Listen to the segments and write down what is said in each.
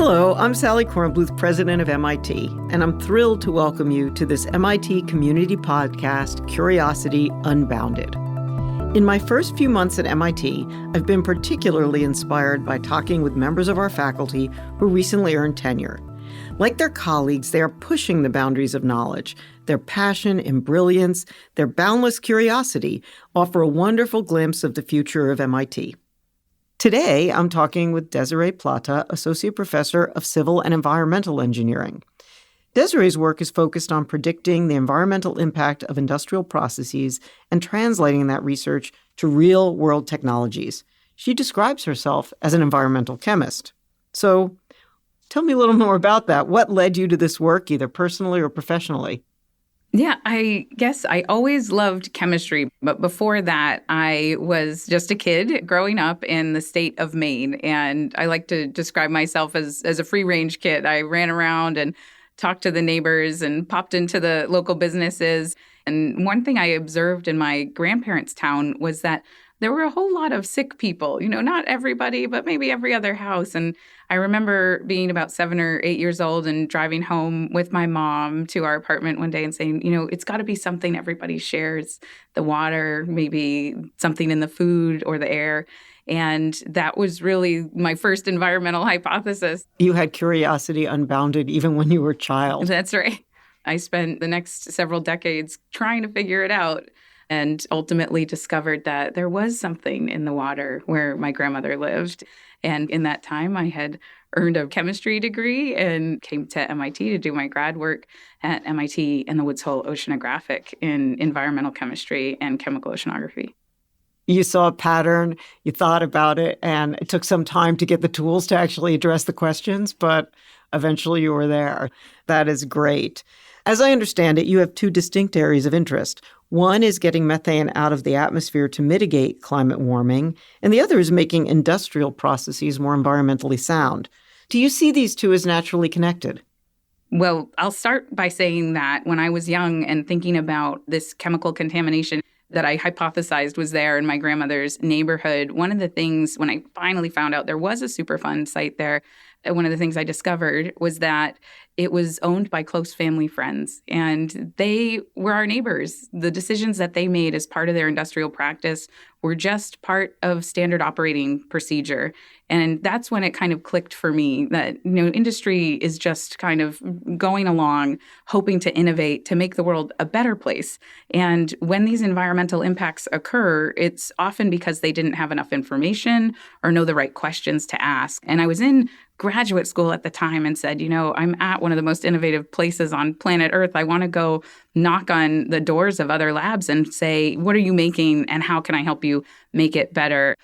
Hello, I'm Sally Kornbluth, president of MIT, and I'm thrilled to welcome you to this MIT community podcast, Curiosity Unbounded. In my first few months at MIT, I've been particularly inspired by talking with members of our faculty who recently earned tenure. Like their colleagues, they are pushing the boundaries of knowledge. Their passion and brilliance, their boundless curiosity offer a wonderful glimpse of the future of MIT. Today, I'm talking with Desiree Plata, Associate Professor of Civil and Environmental Engineering. Desiree's work is focused on predicting the environmental impact of industrial processes and translating that research to real-world technologies. She describes herself as an environmental chemist. So, tell me a little more about that. What led you to this work, either personally or professionally? Yeah, I guess I always loved chemistry, but before that, I was just a kid growing up in the state of Maine, and I like to describe myself as a free-range kid. I ran around and talked to the neighbors and popped into the local businesses. And one thing I observed in my grandparents' town was that there were a whole lot of sick people, not everybody, but maybe every other house. And I remember being about 7 or 8 years old and driving home with my mom to our apartment one day and saying, it's got to be something everybody shares, the water, maybe something in the food or the air. And that was really my first environmental hypothesis. You had curiosity unbounded even when you were a child. That's right. I spent the next several decades trying to figure it out, and ultimately discovered that there was something in the water where my grandmother lived. And in that time, I had earned a chemistry degree and came to MIT to do my grad work at MIT and the Woods Hole Oceanographic in environmental chemistry and chemical oceanography. You saw a pattern, you thought about it, and it took some time to get the tools to actually address the questions, but eventually you were there. That is great. As I understand it, you have two distinct areas of interest. One is getting methane out of the atmosphere to mitigate climate warming, and the other is making industrial processes more environmentally sound. Do you see these two as naturally connected? Well, I'll start by saying that when I was young and thinking about this chemical contamination that I hypothesized was there in my grandmother's neighborhood, one of the things when I finally found out there was a Superfund site there, one of the things I discovered was that it was owned by close family friends, and they were our neighbors. The decisions that they made as part of their industrial practice were just part of standard operating procedure. And that's when it kind of clicked for me that, industry is just kind of going along, hoping to innovate, to make the world a better place. And when these environmental impacts occur, it's often because they didn't have enough information or know the right questions to ask. And I was in graduate school at the time and said, I'm at one of the most innovative places on planet Earth. I want to go knock on the doors of other labs and say, what are you making and how can I help you make it better?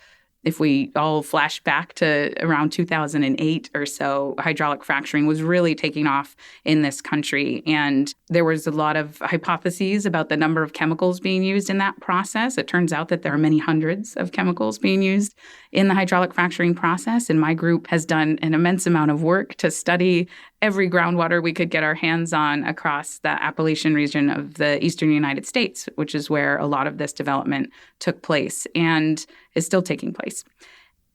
If we all flash back to around 2008 or so, hydraulic fracturing was really taking off in this country. And there was a lot of hypotheses about the number of chemicals being used in that process. It turns out that there are many hundreds of chemicals being used in the hydraulic fracturing process. And my group has done an immense amount of work to study every groundwater we could get our hands on across the Appalachian region of the eastern United States, which is where a lot of this development took place and is still taking place.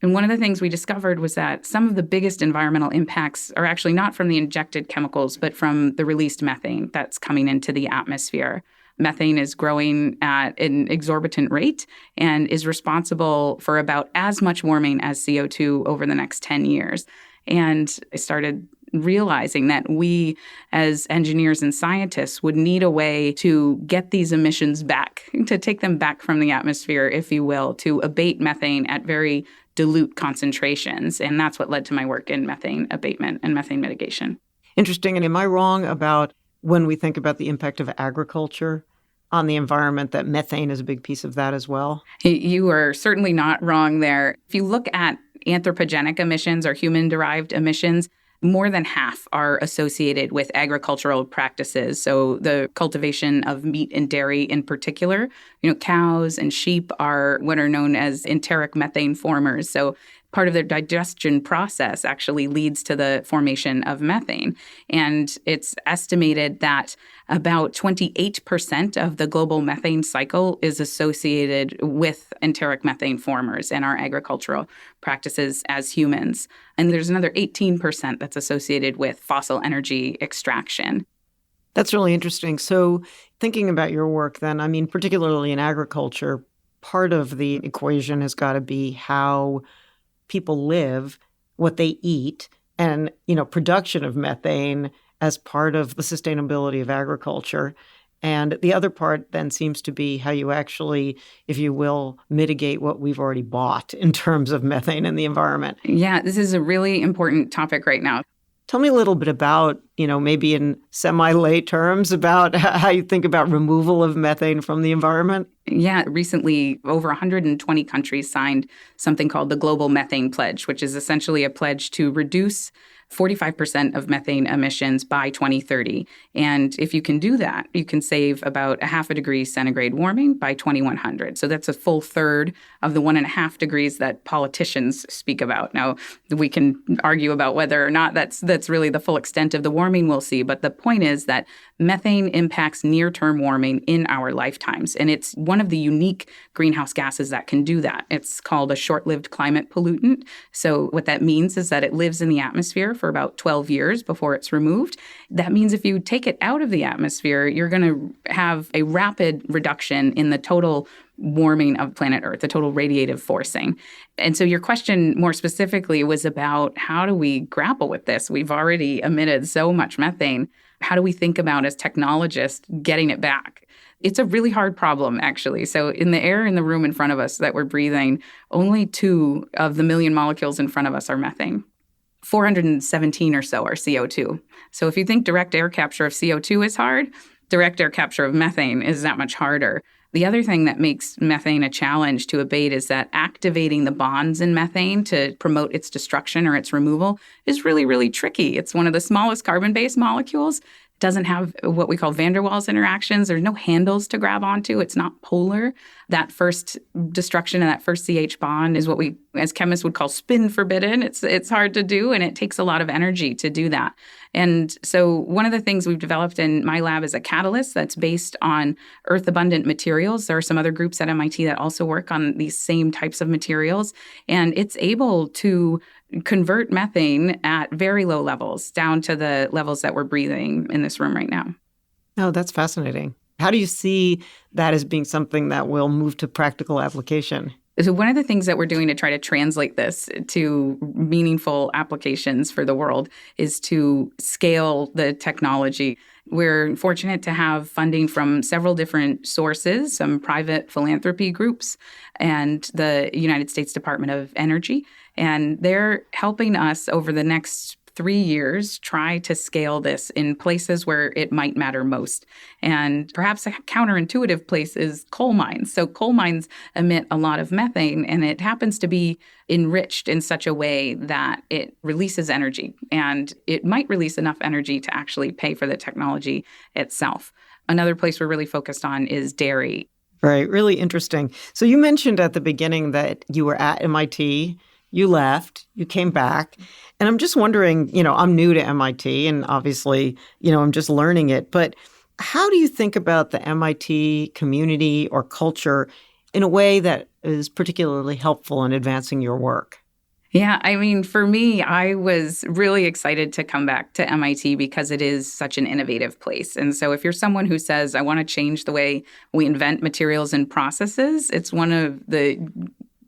And one of the things we discovered was that some of the biggest environmental impacts are actually not from the injected chemicals, but from the released methane that's coming into the atmosphere. Methane is growing at an exorbitant rate and is responsible for about as much warming as CO2 over the next 10 years. And I started realizing that we as engineers and scientists would need a way to get these emissions back, to take them back from the atmosphere, if you will, to abate methane at very dilute concentrations. And that's what led to my work in methane abatement and methane mitigation. Interesting. And am I wrong about when we think about the impact of agriculture on the environment, that methane is a big piece of that as well? You are certainly not wrong there. If you look at anthropogenic emissions or human-derived emissions, more than half are associated with agricultural practices. So the cultivation of meat and dairy in particular, cows and sheep are what are known as enteric methane formers. So part of their digestion process actually leads to the formation of methane. And it's estimated that about 28% of the global methane cycle is associated with enteric methane formers and our agricultural practices as humans. And there's another 18% that's associated with fossil energy extraction. That's really interesting. So thinking about your work then, I mean, particularly in agriculture, part of the equation has got to be how people live, what they eat, and, production of methane as part of the sustainability of agriculture. And the other part then seems to be how you actually, if you will, mitigate what we've already bought in terms of methane in the environment. Yeah, this is a really important topic right now. Tell me a little bit about, maybe in semi-lay terms, about how you think about removal of methane from the environment. Yeah, recently over 120 countries signed something called the Global Methane Pledge, which is essentially a pledge to reduce 45% of methane emissions by 2030. And if you can do that, you can save about a half a degree centigrade warming by 2100. So that's a full third of the 1.5 degrees that politicians speak about. Now, we can argue about whether or not that's really the full extent of the warming we'll see. But the point is that methane impacts near-term warming in our lifetimes. And it's one of the unique greenhouse gases that can do that. It's called a short-lived climate pollutant. So what that means is that it lives in the atmosphere for about 12 years before it's removed. That means if you take it out of the atmosphere, you're going to have a rapid reduction in the total warming of planet Earth, the total radiative forcing. And so your question more specifically was about how do we grapple with this? We've already emitted so much methane. How do we think about, as technologists, getting it back? It's a really hard problem, actually. So in the air in the room in front of us that we're breathing, only 2 of the million molecules in front of us are methane. 417 or so are CO2. So if you think direct air capture of CO2 is hard, direct air capture of methane is that much harder. The other thing that makes methane a challenge to abate is that activating the bonds in methane to promote its destruction or its removal is really, really tricky. It's one of the smallest carbon-based molecules. Doesn't have what we call van der Waals interactions. There's no handles to grab onto. It's not polar. That first destruction of that first CH bond is what we, as chemists, would call spin forbidden. It's hard to do, and it takes a lot of energy to do that. And so one of the things we've developed in my lab is a catalyst that's based on earth-abundant materials. There are some other groups at MIT that also work on these same types of materials, and it's able to convert methane at very low levels down to the levels that we're breathing in this room right now. Oh, that's fascinating. How do you see that as being something that will move to practical application? So one of the things that we're doing to try to translate this to meaningful applications for the world is to scale the technology. We're fortunate to have funding from several different sources, some private philanthropy groups, and the United States Department of Energy. And they're helping us over the next 3 years try to scale this in places where it might matter most. And perhaps a counterintuitive place is coal mines. So coal mines emit a lot of methane, and it happens to be enriched in such a way that it releases energy. And it might release enough energy to actually pay for the technology itself. Another place we're really focused on is dairy. Right. Really interesting. So you mentioned at the beginning that you were at MIT. You left, you came back, and I'm just wondering, I'm new to MIT, and obviously, I'm just learning it, but how do you think about the MIT community or culture in a way that is particularly helpful in advancing your work? Yeah, I mean, for me, I was really excited to come back to MIT because it is such an innovative place. And so if you're someone who says, I want to change the way we invent materials and processes, it's one of the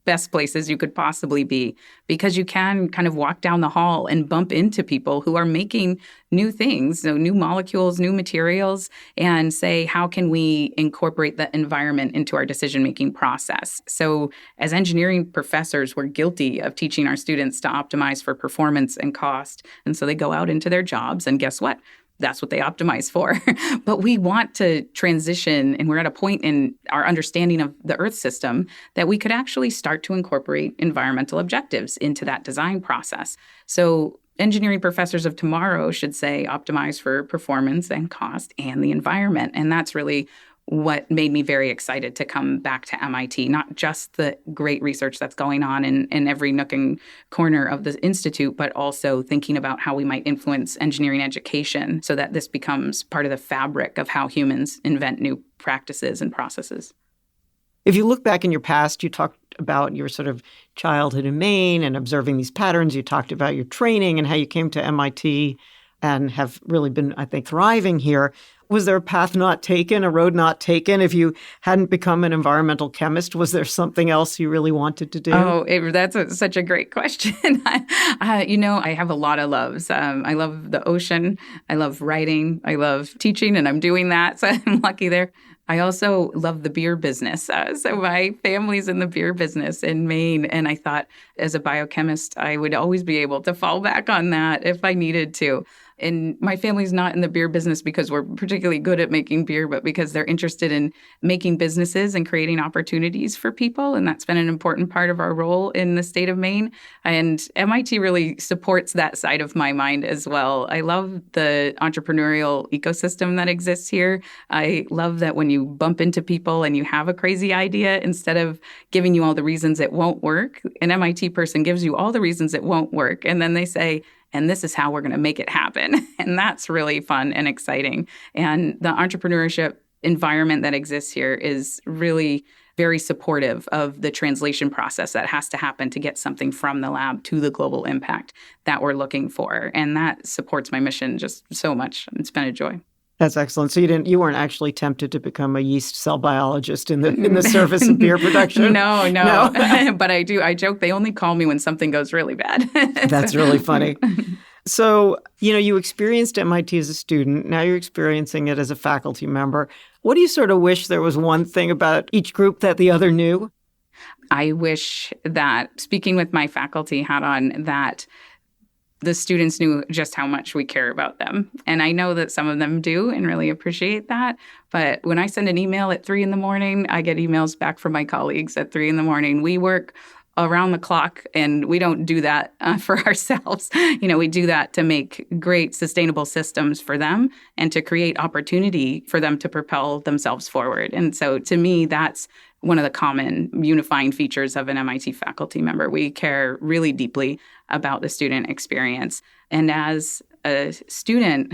best places you could possibly be, because you can kind of walk down the hall and bump into people who are making new things, so new molecules, new materials, and say, how can we incorporate the environment into our decision-making process? So as engineering professors, we're guilty of teaching our students to optimize for performance and cost. And so they go out into their jobs, and guess what? That's what they optimize for. But we want to transition, and we're at a point in our understanding of the Earth system that we could actually start to incorporate environmental objectives into that design process. So engineering professors of tomorrow should say optimize for performance and cost and the environment. And that's really what made me very excited to come back to MIT, not just the great research that's going on in every nook and corner of the institute, but also thinking about how we might influence engineering education so that this becomes part of the fabric of how humans invent new practices and processes. If you look back in your past, you talked about your sort of childhood in Maine and observing these patterns. You talked about your training and how you came to MIT and have really been, I think, thriving here. Was there a path not taken, a road not taken? If you hadn't become an environmental chemist, was there something else you really wanted to do? That's such a great question. I have a lot of loves. I love the ocean. I love writing. I love teaching, and I'm doing that, so I'm lucky there. I also love the beer business. So my family's in the beer business in Maine, and I thought as a biochemist, I would always be able to fall back on that if I needed to. And my family's not in the beer business because we're particularly good at making beer, but because they're interested in making businesses and creating opportunities for people. And that's been an important part of our role in the state of Maine. And MIT really supports that side of my mind as well. I love the entrepreneurial ecosystem that exists here. I love that when you bump into people and you have a crazy idea, instead of giving you all the reasons it won't work, an MIT person gives you all the reasons it won't work. And then they say, and this is how we're going to make it happen. And that's really fun and exciting. And the entrepreneurship environment that exists here is really very supportive of the translation process that has to happen to get something from the lab to the global impact that we're looking for. And that supports my mission just so much. It's been a joy. That's excellent. So you weren't actually tempted to become a yeast cell biologist in the service of beer production? No. But I do. I joke they only call me when something goes really bad. That's really funny. So, you experienced MIT as a student. Now you're experiencing it as a faculty member. What do you sort of wish there was one thing about each group that the other knew? I wish that, speaking with my faculty hat on, that the students knew just how much we care about them. And I know that some of them do and really appreciate that. But when I send an email at 3 a.m, I get emails back from my colleagues at 3 a.m. We work around the clock, and we don't do that for ourselves. We do that to make great sustainable systems for them and to create opportunity for them to propel themselves forward. And so to me, that's one of the common unifying features of an MIT faculty member. We care really deeply about the student experience. And as a student,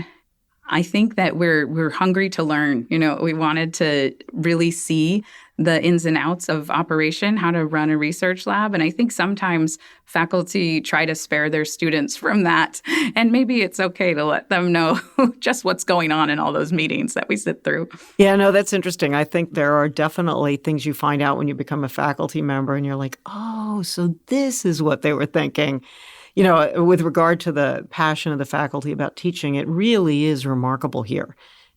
I think that we're hungry to learn. We wanted to really see the ins and outs of operation, how to run a research lab. And I think sometimes faculty try to spare their students from that. And maybe it's okay to let them know just what's going on in all those meetings that we sit through. Yeah, no, that's interesting. I think there are definitely things you find out when you become a faculty member and you're like, oh, so this is what they were thinking. With regard to the passion of the faculty about teaching, it really is remarkable here.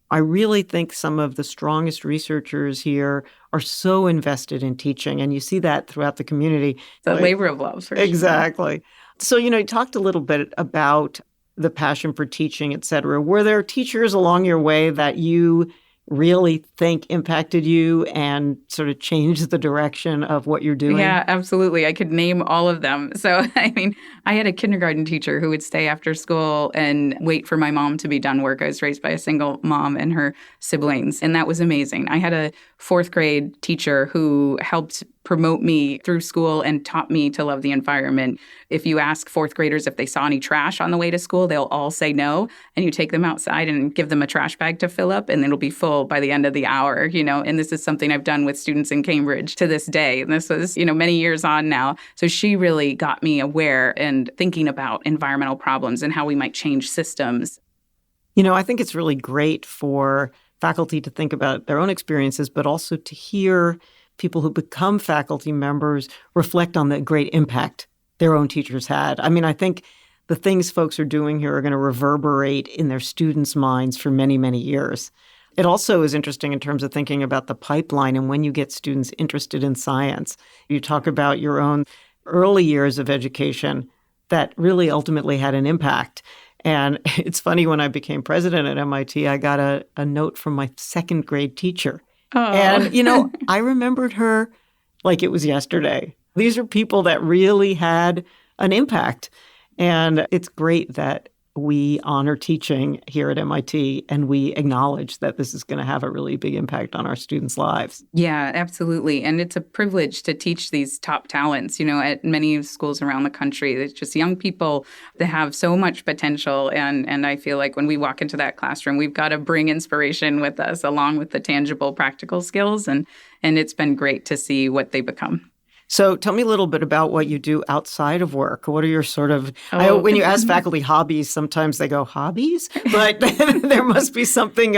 I really think some of the strongest researchers here are so invested in teaching, and you see that throughout the community. The labor of love, for sure. Exactly. So, you talked a little bit about the passion for teaching, et cetera. Were there teachers along your way that you really think impacted you and sort of changed the direction of what you're doing? Yeah, absolutely. I could name all of them. So, I had a kindergarten teacher who would stay after school and wait for my mom to be done work. I was raised by a single mom and her siblings, and that was amazing. I had a fourth grade teacher who helped promote me through school and taught me to love the environment. If you ask fourth graders if they saw any trash on the way to school, they'll all say no. And you take them outside and give them a trash bag to fill up, and it'll be full by the end of the hour, And this is something I've done with students in Cambridge to this day. And this was, many years on now. So she really got me aware and thinking about environmental problems and how we might change systems. I think it's really great for faculty to think about their own experiences, but also to hear people who become faculty members reflect on the great impact their own teachers had. I think the things folks are doing here are going to reverberate in their students' minds for many, many years. It also is interesting in terms of thinking about the pipeline and when you get students interested in science. You talk about your own early years of education that really ultimately had an impact. And it's funny, when I became president at MIT, I got a note from my second grade teacher. Oh. And, I remembered her like it was yesterday. These are people that really had an impact. And it's great that we honor teaching here at MIT and we acknowledge that this is going to have a really big impact on our students' lives. Yeah, absolutely. And it's a privilege to teach these top talents, at many schools around the country. It's just young people that have so much potential. And I feel like when we walk into that classroom, we've got to bring inspiration with us along with the tangible, practical skills. And it's been great to see what they become. So tell me a little bit about what you do outside of work. What are your sort of, when you ask faculty hobbies, sometimes they go, hobbies? But there must be something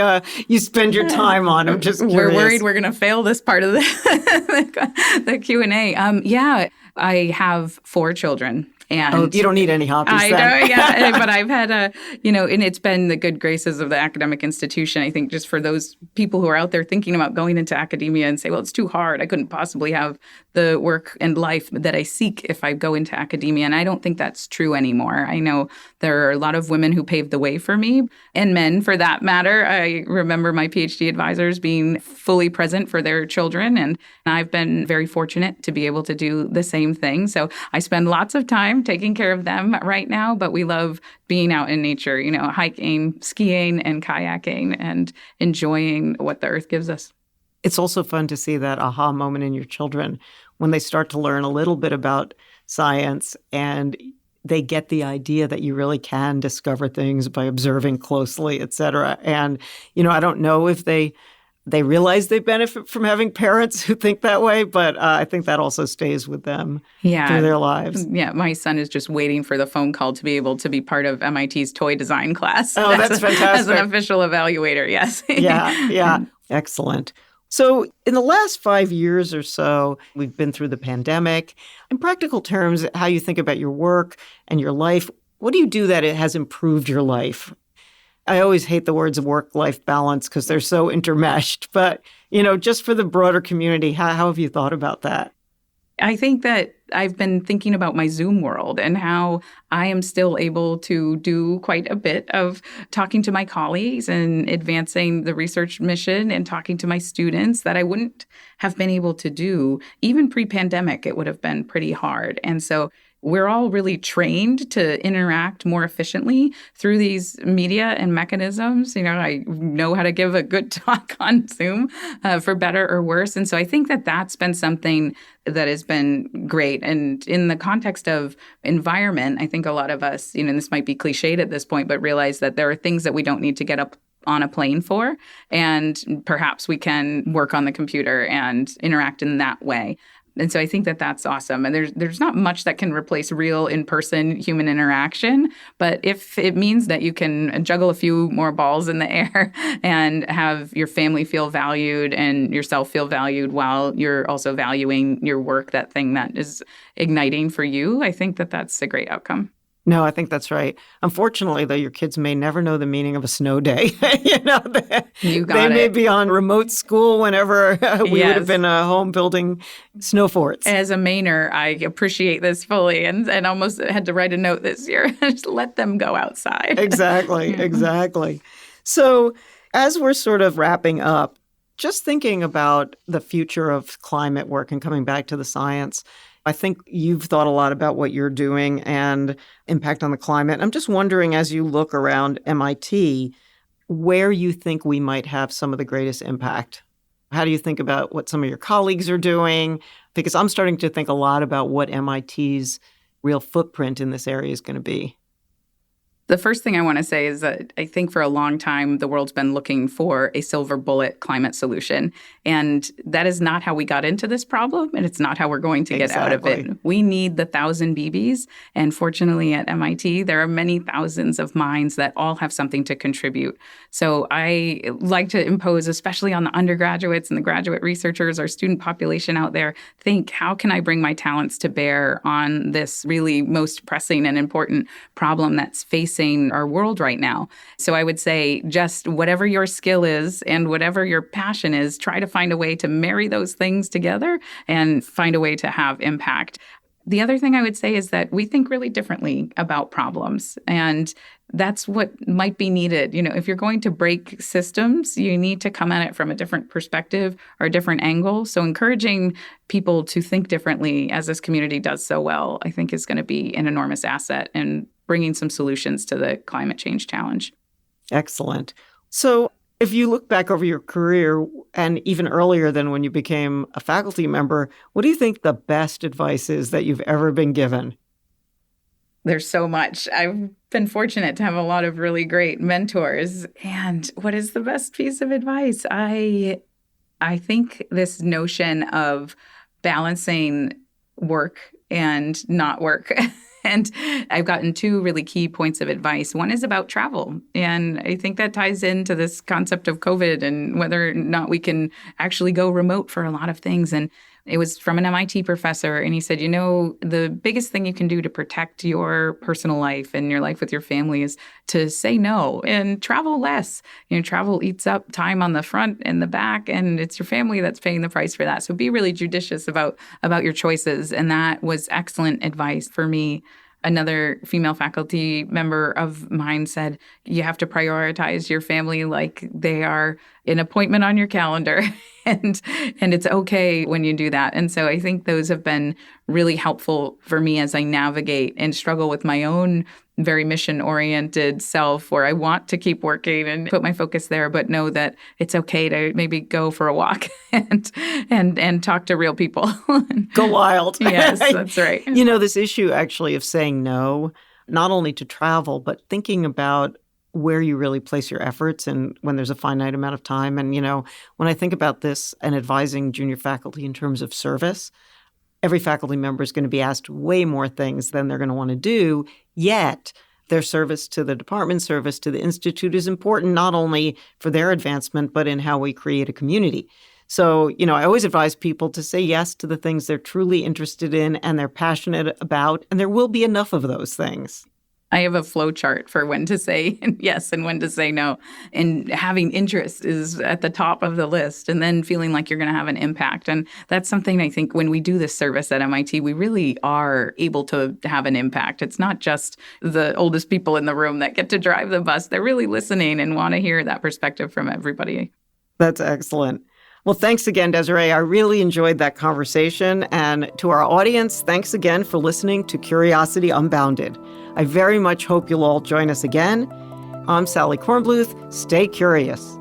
you spend your time on. I'm just curious. We're worried we're going to fail this part of the Q&A. I have 4 children. And you don't need any hobbies. I know, yeah. But I've had and it's been the good graces of the academic institution. I think just for those people who are out there thinking about going into academia and say, well, it's too hard. I couldn't possibly have the work and life that I seek if I go into academia. And I don't think that's true anymore. I know there are a lot of women who paved the way for me, and men for that matter. I remember my PhD advisors being fully present for their children. And I've been very fortunate to be able to do the same thing. So I spend lots of time taking care of them right now, but we love being out in nature, hiking, skiing, and kayaking, and enjoying what the earth gives us. It's also fun to see that aha moment in your children when they start to learn a little bit about science and they get the idea that you really can discover things by observing closely, et cetera. And, I don't know if they realize they benefit from having parents who think that way, but I think that also stays with them through their lives. Yeah, my son is just waiting for the phone call to be able to be part of MIT's toy design class. Oh, that's fantastic. As an official evaluator, yes. Yeah. Excellent. So in the last 5 years or so, we've been through the pandemic. In practical terms, how you think about your work and your life, what do you do that it has improved your life? I always hate the words work-life balance because they're so intermeshed. But, just for the broader community, how have you thought about that? I think that I've been thinking about my Zoom world and how I am still able to do quite a bit of talking to my colleagues and advancing the research mission and talking to my students that I wouldn't have been able to do. Even pre-pandemic, it would have been pretty hard. And so we're all really trained to interact more efficiently through these media and mechanisms. I know how to give a good talk on Zoom for better or worse. And so I think that that's been something that has been great. And in the context of environment, I think a lot of us, this might be cliched at this point, but realize that there are things that we don't need to get up on a plane for. And perhaps we can work on the computer and interact in that way. And so I think that that's awesome. And there's not much that can replace real in-person human interaction. But if it means that you can juggle a few more balls in the air and have your family feel valued and yourself feel valued while you're also valuing your work, that thing that is igniting for you, I think that that's a great outcome. No, I think that's right. Unfortunately, though, your kids may never know the meaning of a snow day. They may be on remote school whenever we would have been home building snow forts. As a Mainer, I appreciate this fully and almost had to write a note this year. Just let them go outside. Exactly. So as we're sort of wrapping up, just thinking about the future of climate work and coming back to the science, I think you've thought a lot about what you're doing and impact on the climate. I'm just wondering, as you look around MIT, where you think we might have some of the greatest impact. How do you think about what some of your colleagues are doing? Because I'm starting to think a lot about what MIT's real footprint in this area is going to be. The first thing I want to say is that I think for a long time, the world's been looking for a silver bullet climate solution. And that is not how we got into this problem, and it's not how we're going to get out of it. We need the 1,000 BBs. And fortunately at MIT, there are many thousands of minds that all have something to contribute. So I like to impose, especially on the undergraduates and the graduate researchers, our student population out there, think, how can I bring my talents to bear on this really most pressing and important problem that's facing our world right now? So I would say just whatever your skill is and whatever your passion is, try to find a way to marry those things together and find a way to have impact. The other thing I would say is that we think really differently about problems, and that's what might be needed. If you're going to break systems, you need to come at it from a different perspective or a different angle. So encouraging people to think differently, as this community does so well, I think is going to be an enormous asset. And bringing some solutions to the climate change challenge. Excellent. So if you look back over your career and even earlier than when you became a faculty member, what do you think the best advice is that you've ever been given? There's so much. I've been fortunate to have a lot of really great mentors. And what is the best piece of advice? I think this notion of balancing work and not work. And I've gotten two really key points of advice. One is about travel. And I think that ties into this concept of COVID and whether or not we can actually go remote for a lot of things. And it was from an MIT professor. And he said, the biggest thing you can do to protect your personal life and your life with your family is to say no and travel less. Travel eats up time on the front and the back, and it's your family that's paying the price for that. So be really judicious about your choices. And that was excellent advice for me. Another female faculty member of mine said, you have to prioritize your family like they are an appointment on your calendar. And it's okay when you do that. And so I think those have been really helpful for me as I navigate and struggle with my own very mission-oriented self where I want to keep working and put my focus there, but know that it's okay to maybe go for a walk and talk to real people. Go wild. Yes, that's right. This issue actually of saying no, not only to travel, but thinking about where you really place your efforts and when there's a finite amount of time. And, when I think about this and advising junior faculty in terms of service, every faculty member is going to be asked way more things than they're going to want to do, yet their service to the department, service to the institute is important not only for their advancement, but in how we create a community. So, I always advise people to say yes to the things they're truly interested in and they're passionate about, and there will be enough of those things. I have a flow chart for when to say yes and when to say no. And having interest is at the top of the list, and then feeling like you're going to have an impact. And that's something I think when we do this service at MIT, we really are able to have an impact. It's not just the oldest people in the room that get to drive the bus. They're really listening and want to hear that perspective from everybody. That's excellent. Well, thanks again, Desiree. I really enjoyed that conversation. And to our audience, thanks again for listening to Curiosity Unbounded. I very much hope you'll all join us again. I'm Sally Kornbluth. Stay curious.